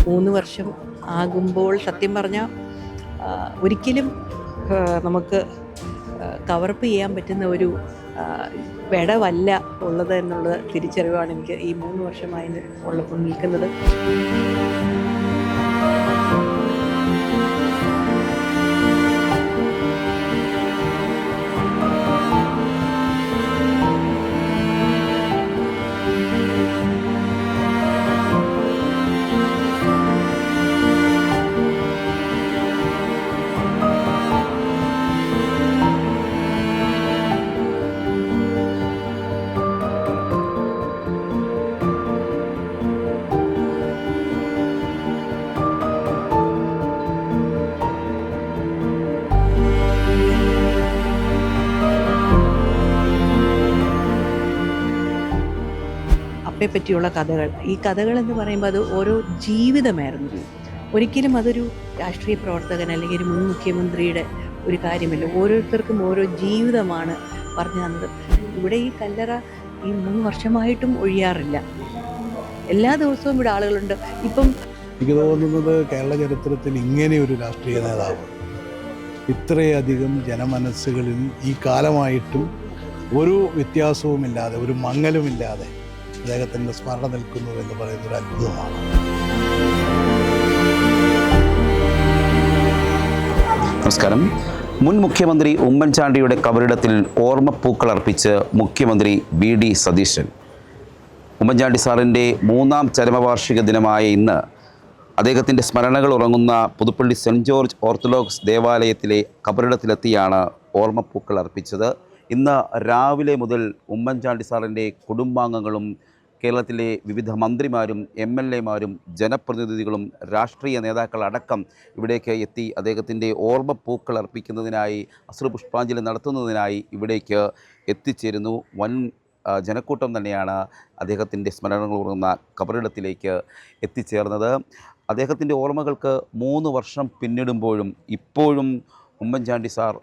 3 വർഷം ആകുമ്പോൾ സത്യം പറഞ്ഞാൽ ഒരിക്കലും നമുക്ക് കവറപ്പ് ചെയ്യാൻ പറ്റുന്ന ഒരു വിടവല്ല ഉള്ളത് എന്നുള്ള തിരിച്ചറിവാണ് എനിക്ക് ഈ 3 വർഷമായി ഉള്ളപ്പോൾ നിൽക്കുന്നത്. അപ്പയെ പറ്റിയുള്ള കഥകൾ, ഈ കഥകളെന്ന് പറയുമ്പോൾ അത് ഓരോ ജീവിതമായിരുന്നു. ഒരിക്കലും അതൊരു രാഷ്ട്രീയ പ്രവർത്തകൻ അല്ലെങ്കിൽ ഒരു മുൻ മുഖ്യമന്ത്രിയുടെ ഒരു കാര്യമല്ല. ഓരോരുത്തർക്കും ഓരോ ജീവിതമാണ് പറഞ്ഞു തന്നത്. ഇവിടെ ഈ കല്ലറ ഈ 3 വർഷമായിട്ടും ഒഴിയാറില്ല. എല്ലാ ദിവസവും ഇവിടെ ആളുകളുണ്ട്. ഇപ്പം എനിക്ക് തോന്നുന്നത് കേരള ചരിത്രത്തിൽ ഇങ്ങനെ ഒരു രാഷ്ട്രീയ നേതാവ് ഇത്രയധികം ജനമനസ്സുകളിൽ ഈ കാലമായിട്ടും ഒരു വ്യത്യാസവുമില്ലാതെ, ഒരു മങ്ങലുമില്ലാതെ അദ്ദേഹത്തിൻ്റെ സ്മരണ നിൽക്കുന്നു എന്ന് പറയുന്നൊരു അത്ഭുതമാണ്. നമസ്കാരം. മുൻ മുഖ്യമന്ത്രി ഉമ്മൻചാണ്ടിയുടെ കബറിടത്തിൽ ഓർമ്മപ്പൂക്കൾ അർപ്പിച്ച് മുഖ്യമന്ത്രി VD സതീശൻ. ഉമ്മൻചാണ്ടി സാറിൻ്റെ 3ാം ചരമവാർഷിക ദിനമായ ഇന്ന് അദ്ദേഹത്തിൻ്റെ സ്മരണകൾ ഉറങ്ങുന്ന പുതുപ്പള്ളി സെൻറ്റ് ജോർജ് ഓർത്തഡോക്സ് ദേവാലയത്തിലെ കബറിടത്തിലെത്തിയാണ് ഓർമ്മപ്പൂക്കൾ അർപ്പിച്ചത്. ഇന്ന് രാവിലെ മുതൽ ഉമ്മൻചാണ്ടി സാറിൻ്റെ കുടുംബാംഗങ്ങളും കേരളത്തിലെ വിവിധ മന്ത്രിമാരും MLA മാരും ജനപ്രതിനിധികളും രാഷ്ട്രീയ നേതാക്കളടക്കം ഇവിടേക്ക് എത്തി അദ്ദേഹത്തിൻ്റെ ഓർമ്മപ്പൂക്കൾ അർപ്പിക്കുന്നതിനായി അശ്രുപുഷ്പാഞ്ജലി നടത്തുന്നതിനായി ഇവിടേക്ക് എത്തിച്ചേരുന്നു. വൻ ജനക്കൂട്ടം തന്നെയാണ് അദ്ദേഹത്തിൻ്റെ സ്മരണകൾ ഉറങ്ങുന്ന കബറിടത്തിലേക്ക് എത്തിച്ചേർന്നത്. അദ്ദേഹത്തിൻ്റെ ഓർമ്മകൾക്ക് 3 വർഷം പിന്നിടുമ്പോഴും ഇപ്പോഴും ഉമ്മൻചാണ്ടി സാർ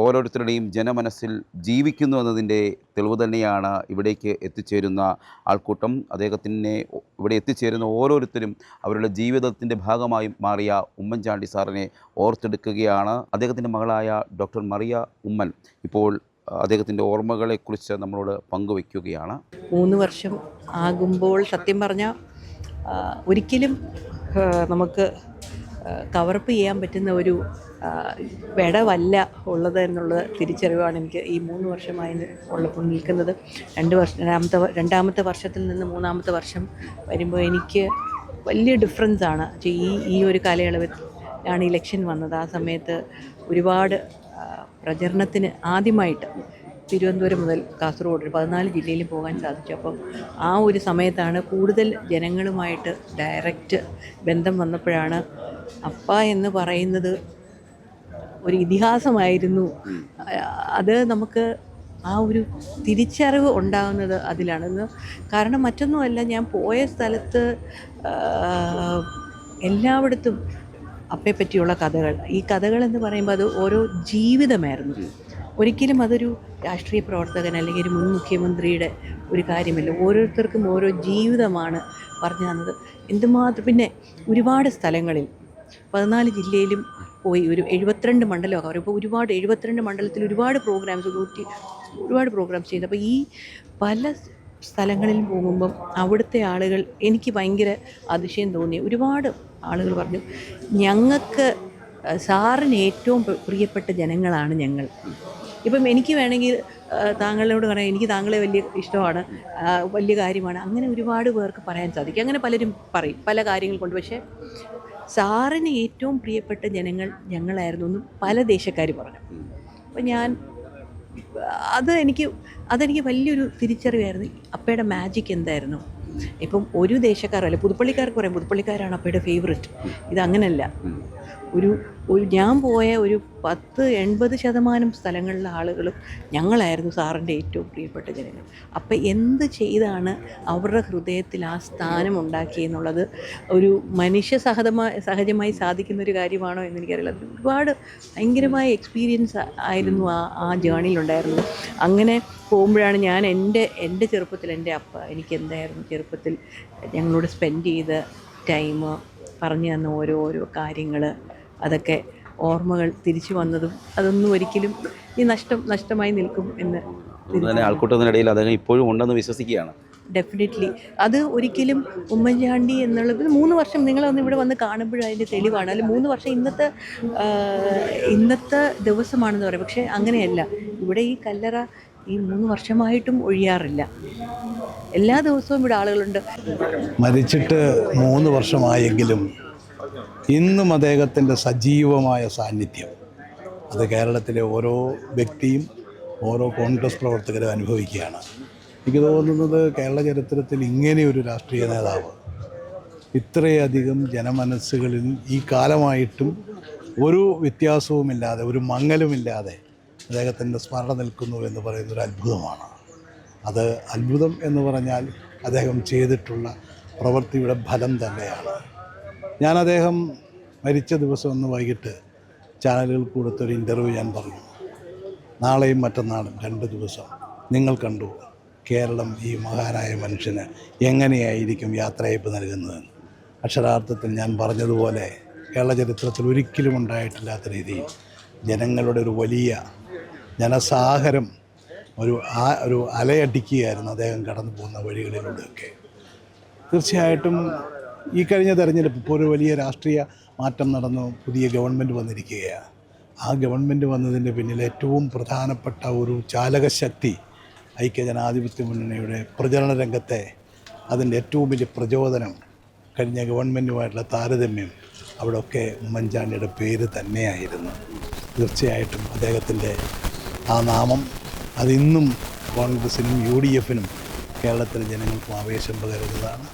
ഓരോരുത്തരുടെയും ജനമനസ്സിൽ ജീവിക്കുന്നു എന്നതിൻ്റെ തെളിവ് തന്നെയാണ് ഇവിടേക്ക് എത്തിച്ചേരുന്ന ആൾക്കൂട്ടം. അദ്ദേഹത്തിനെ ഇവിടെ എത്തിച്ചേരുന്ന ഓരോരുത്തരും അവരുടെ ജീവിതത്തിൻ്റെ ഭാഗമായി മാറിയ ഉമ്മൻചാണ്ടി സാറിനെ ഓർത്തെടുക്കുകയാണ്. അദ്ദേഹത്തിൻ്റെ മകളായ ഡോക്ടർ മറിയ ഉമ്മൻ ഇപ്പോൾ അദ്ദേഹത്തിൻ്റെ ഓർമ്മകളെക്കുറിച്ച് നമ്മളോട് പങ്കുവയ്ക്കുകയാണ്. 3 വർഷം ആകുമ്പോൾ സത്യം പറഞ്ഞാൽ ഒരിക്കലും നമുക്ക് കവറപ്പ് ചെയ്യാൻ പറ്റുന്ന ഒരു വിടവല്ല ഉള്ളത് എന്നുള്ള തിരിച്ചറിവാണ് എനിക്ക് ഈ 3 വർഷമായി ഉള്ളപ്പോൾ നിൽക്കുന്നത്. 2 വർഷത്തിൽ നിന്ന് 3ാമത്തെ വർഷം വരുമ്പോൾ എനിക്ക് വലിയ ഡിഫറൻസാണ്. ഈ ഒരു കാലയളവിലാണ് ഇലക്ഷൻ വന്നത്. ആ സമയത്ത് ഒരുപാട് പ്രചരണത്തിന് ആദ്യമായിട്ട് തിരുവനന്തപുരം മുതൽ കാസർഗോഡ് 14 ജില്ലയിൽ പോകാൻ സാധിച്ചു. അപ്പം ആ ഒരു സമയത്താണ് കൂടുതൽ ജനങ്ങളുമായിട്ട് ഡയറക്റ്റ് ബന്ധം വന്നപ്പോഴാണ് അപ്പ എന്ന് പറയുന്നത് ഒരു ഇതിഹാസമായിരുന്നു. അത് നമുക്ക് ആ ഒരു തിരിച്ചറിവ് ഉണ്ടാകുന്നത് അതിലാണെന്ന്. കാരണം മറ്റൊന്നുമല്ല, ഞാൻ പോയ സ്ഥലത്ത് എല്ലായിടത്തും അപ്പയെ പറ്റിയുള്ള കഥകൾ, ഈ കഥകളെന്ന് പറയുമ്പോൾ അത് ഓരോ ജീവിതമായിരുന്നു. ഒരിക്കലും അതൊരു രാഷ്ട്രീയ പ്രവർത്തകൻ അല്ലെങ്കിൽ ഒരു മുൻ മുഖ്യമന്ത്രിയുടെ ഒരു കാര്യമല്ല. ഓരോരുത്തർക്കും ഓരോ ജീവിതമാണ് പറഞ്ഞു തന്നത്. എന്തുമാത്രം, പിന്നെ ഒരുപാട് സ്ഥലങ്ങളിൽ 14 ജില്ലയിലും പോയി, ഒരു 72 മണ്ഡലമൊക്കെ പറയും. ഇപ്പോൾ 72 മണ്ഡലത്തിൽ ഒരുപാട് പ്രോഗ്രാംസ് ചെയ്തു. അപ്പോൾ ഈ പല സ്ഥലങ്ങളിലും പോകുമ്പം അവിടുത്തെ ആളുകൾ, എനിക്ക് ഭയങ്കര അതിശയം തോന്നി. ഒരുപാട് ആളുകൾ പറഞ്ഞു, ഞങ്ങൾക്ക് സാറിന് ഏറ്റവും പ്രിയപ്പെട്ട ജനങ്ങളാണ് ഞങ്ങൾ. ഇപ്പം എനിക്ക് വേണമെങ്കിൽ താങ്കളോട് പറയാം, എനിക്ക് താങ്കളെ വലിയ ഇഷ്ടമാണ്, വലിയ കാര്യമാണ്, അങ്ങനെ ഒരുപാട് പേർക്ക് പറയാൻ സാധിക്കും. അങ്ങനെ പലരും പറയും പല കാര്യങ്ങൾ കൊണ്ട്. പക്ഷേ സാറിന് ഏറ്റവും പ്രിയപ്പെട്ട ജനങ്ങൾ ഞങ്ങളായിരുന്നു എന്ന് പല ദേശക്കാർ പറഞ്ഞു. അപ്പം അതെനിക്ക് വലിയൊരു തിരിച്ചറിവായിരുന്നു. അപ്പയുടെ മാജിക് എന്തായിരുന്നു. ഇപ്പം ഒരു ദേശക്കാരല്ല, പുതുപ്പള്ളിക്കാർക്ക് പറയാം പുതുപ്പള്ളിക്കാരാണ് അപ്പയുടെ ഫേവററ്റ്. ഇതങ്ങനല്ല. ഞാൻ പോയ ഒരു 10-80% സ്ഥലങ്ങളിലെ ആളുകളും ഞങ്ങളായിരുന്നു സാറിൻ്റെ ഏറ്റവും പ്രിയപ്പെട്ട ജനങ്ങൾ. അപ്പം എന്ത് ചെയ്താണ് അവരുടെ ഹൃദയത്തിൽ ആ സ്ഥാനം ഉണ്ടാക്കിയെന്നുള്ളത് ഒരു സഹജമായി സാധിക്കുന്നൊരു കാര്യമാണോ എന്നെനിക്കറിയില്ല. ഒരുപാട് ഭയങ്കരമായ എക്സ്പീരിയൻസ് ആയിരുന്നു ആ ജേണിയിലുണ്ടായിരുന്നു. അങ്ങനെ പോകുമ്പോഴാണ് ഞാൻ എൻ്റെ ചെറുപ്പത്തിൽ എൻ്റെ അപ്പ എനിക്ക് എന്തായിരുന്നു ചെറുപ്പത്തിൽ ഞങ്ങളോട് സ്പെൻഡ് ചെയ്ത ടൈം, പറഞ്ഞു തന്ന ഓരോ കാര്യങ്ങൾ, അതൊക്കെ ഓർമ്മകൾ തിരിച്ചു വന്നതും അതൊന്നും ഒരിക്കലും ഈ നഷ്ടമായി നിൽക്കും എന്ന് അതുപോലെ ആൾക്കൂട്ടത്തിനിടയിൽ അദ്ദേഹം ഇപ്പോഴും ഉണ്ടെന്ന് വിശ്വസിക്കുകയാണ്. ഡെഫിനറ്റ്ലി. അത് ഒരിക്കലും ഉമ്മൻചാണ്ടി എന്നുള്ളത് 3 വർഷം നിങ്ങളൊന്ന് ഇവിടെ വന്ന് കാണുമ്പോഴും അതിൻ്റെ തെളിവാണ്. അതിൽ 3 വർഷം ഇന്നത്തെ ദിവസമാണെന്ന് പറയും. പക്ഷേ അങ്ങനെയല്ല. ഇവിടെ ഈ കല്ലറ ഈ 3 വർഷമായിട്ടും ഒഴിയാറില്ല. എല്ലാ ദിവസവും ഇവിടെ ആളുകളുണ്ട്. മരിച്ചിട്ട് 3 വർഷമായെങ്കിലും ഇന്നും അദ്ദേഹത്തിൻ്റെ സജീവമായ സാന്നിധ്യം അത് കേരളത്തിലെ ഓരോ വ്യക്തിയും ഓരോ കോൺഗ്രസ് പ്രവർത്തകരും അനുഭവിക്കുകയാണ്. എനിക്ക് തോന്നുന്നത് കേരള ചരിത്രത്തിൽ ഇങ്ങനെയൊരു രാഷ്ട്രീയ നേതാവ് ഇത്രയധികം ജനമനസ്സുകളിൽ ഈ കാലമായിട്ടും ഒരു വ്യത്യാസവുമില്ലാതെ, ഒരു മങ്ങലുമില്ലാതെ അദ്ദേഹത്തിൻ്റെ സ്മരണ നിൽക്കുന്നു എന്ന് പറയുന്നൊരു അത്ഭുതമാണ്. അത് അത്ഭുതം എന്ന് പറഞ്ഞാൽ അദ്ദേഹം ചെയ്തിട്ടുള്ള പ്രവൃത്തിയുടെ ഫലം തന്നെയാണ്. ഞാൻ അദ്ദേഹം മരിച്ച ദിവസം ഒന്ന് വൈകിട്ട് ചാനലുകൾ കൊടുത്തൊരു ഇൻ്റർവ്യൂ ഞാൻ പറഞ്ഞു. നാളെയും മറ്റന്നാളും 2 ദിവസം നിങ്ങൾ കണ്ടു കേരളം ഈ മഹാനായ മനുഷ്യന് എങ്ങനെയായിരിക്കും യാത്രയയപ്പ് നൽകുന്നതെന്ന്. അക്ഷരാർത്ഥത്തിൽ ഞാൻ പറഞ്ഞതുപോലെ കേരള ചരിത്രത്തിൽ ഒരിക്കലും ഉണ്ടായിട്ടില്ലാത്ത രീതിയിൽ ജനങ്ങളുടെ ഒരു വലിയ ജനസാഗരം ഒരു അലയടിക്കുകയായിരുന്നു അദ്ദേഹം കടന്നു പോകുന്ന വഴികളിലൂടെയൊക്കെ. തീർച്ചയായിട്ടും ഈ കഴിഞ്ഞ തെരഞ്ഞെടുപ്പ് ഇപ്പോൾ ഒരു വലിയ രാഷ്ട്രീയ മാറ്റം നടന്നു, പുതിയ ഗവൺമെൻറ് വന്നിരിക്കുകയാണ്. ആ ഗവൺമെൻറ് വന്നതിൻ്റെ പിന്നിൽ ഏറ്റവും പ്രധാനപ്പെട്ട ഒരു ചാലകശക്തി ഐക്യജനാധിപത്യ മുന്നണിയുടെ പ്രചരണ രംഗത്തെ അതിൻ്റെ ഏറ്റവും വലിയ പ്രചോദനം കഴിഞ്ഞ ഗവൺമെൻറ്റുമായിട്ടുള്ള താരതമ്യം അവിടെയൊക്കെ ഉമ്മൻചാണ്ടിയുടെ പേര് തന്നെയായിരുന്നു. തീർച്ചയായിട്ടും അദ്ദേഹത്തിൻ്റെ ആ നാമം അതിന്നും കോൺഗ്രസിനും UDF-നും കേരളത്തിലെ ജനങ്ങൾക്കും ആവേശം പകരുന്നതാണ്.